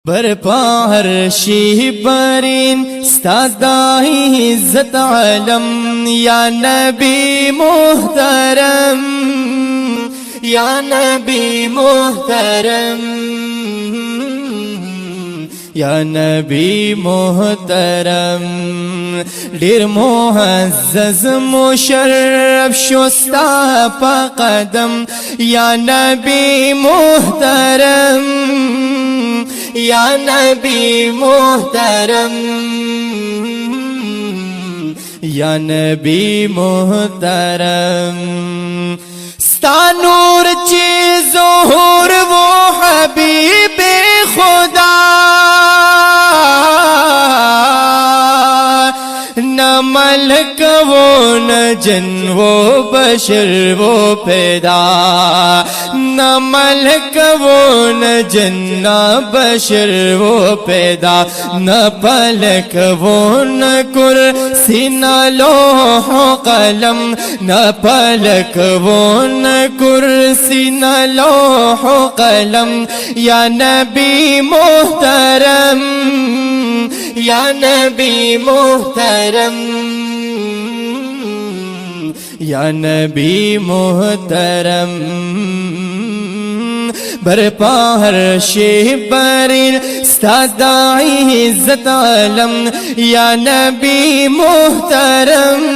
برپا هر شی برین ستادای عزت علم یا نبی محترم یا نبی محترم یا نبی محترم دیر معزز مشرف شستا پا قدم یا نبی محترم یا نبی محترم یا نبی محترم ستا نور چی ظہور وہ حبیب خدا نہ ملک وہ نہ جن وہ بشر وہ پیدا نہ ملک وہ نہ جن نہ بشر وہ پیدا نہ پلک وہ نہ کرسی نہ لوح و قلم نہ پلک وہ نہ کرسی نہ لوح و قلم یا نبی محترم یا نبی محترم یا نبی محترم برپا ہر شی برین ستادائی عزت علم یا نبی محترم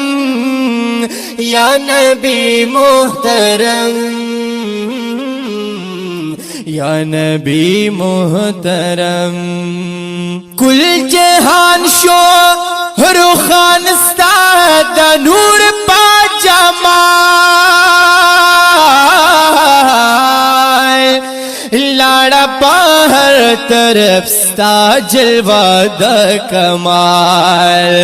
یا نبی محترم یا نبی محترم کل جہان شو رخان استاد نور پا جمال لاڑا پا ہر طرف ستا جلوہ دا کمال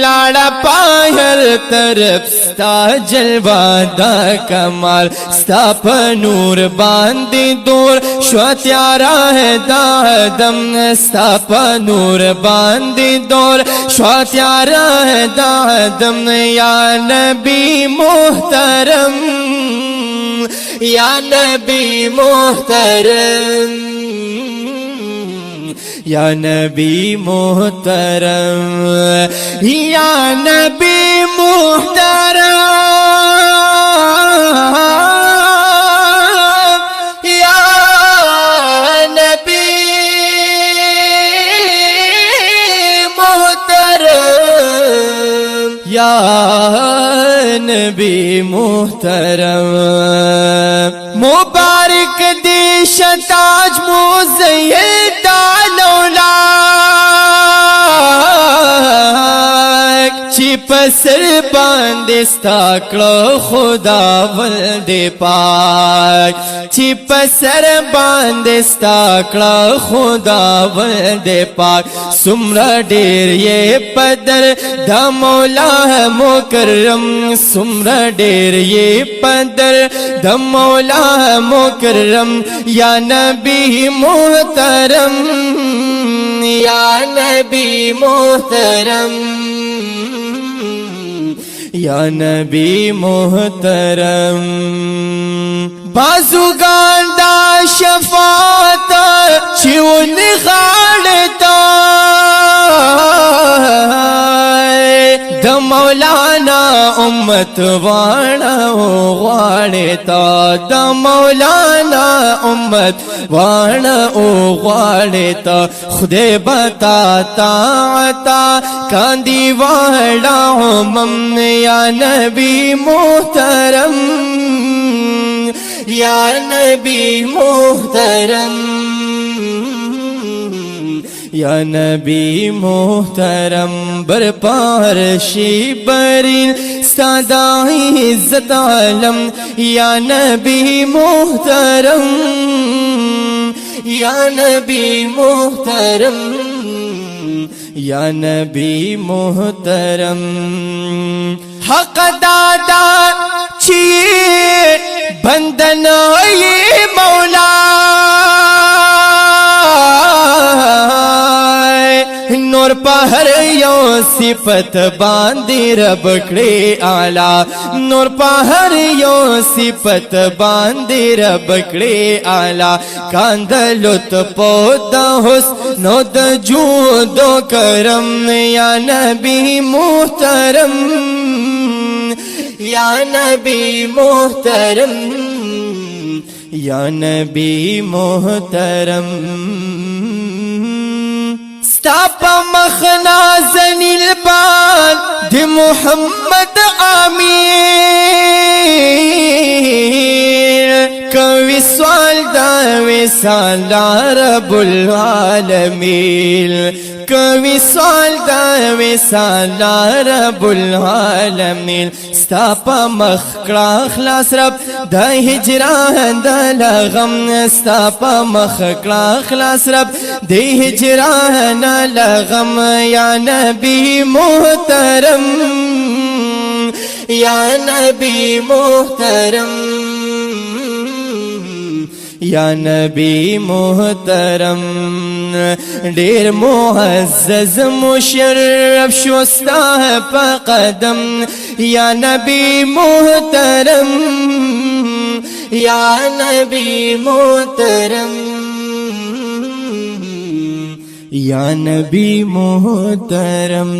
لاڑا پا ہر طرف ستا جلوہ دا کمال ستا پا نور باندی دور شو تیارا ہے دا دم ستا پا نور باندی دور شو تیارا ہے دا دم یا نبی محترم یا نبی محترم یا نبی محترم یا نبی محترم یا نبی محترم یا نبی محترم مبارک دی شتاج مزید ڈالولا چی پسر باندستا کلو خدا ولد پاک چی پسر باندستا کلو خدا ولد پاک سمرا دیر یہ پدر دا مولا مکرم سمرا دیر یہ پدر دا مولا مکرم یا نبی محترم یا نبی محترم یا نبی محترم بازوگان دا شفاعت چیون غاڑتا دا مولانا امت وانا غاڑتا دا مولانا امت وانا غاڑتا خدے بتاتا عطا کاندی واڑا امم یا نبی محترم یا نبی محترم یا نبی محترم برپا ہر شی برین ستادائی عزت علم یا نبی محترم یا نبی محترم یا نبی محترم حق دادا چیئے بندنائی مولا نو نور پہر یو صفت باندی رب کڑے آلا نور پہر یو صفت باندی رب کڑے آلا کاندلت پودا حسنو دا جود و کرم یا نبی محترم یا نبی محترم یا نبی محترم ستاپ مخنا زنیل بان دی محمد آمین کوي سوال دا وصال رب العالمین کوي سوال دا وصال رب العالمین ستا په مخ کړه خلاص رب د هجران د لغم ستا په مخ کړه خلاص رب د هجران لغم یا نبی محترم یا نبی محترم یا نبی محترم ډیر معزز مشرف شوستا په قدم یا نبی محترم یا نبی محترم یا نبی محترم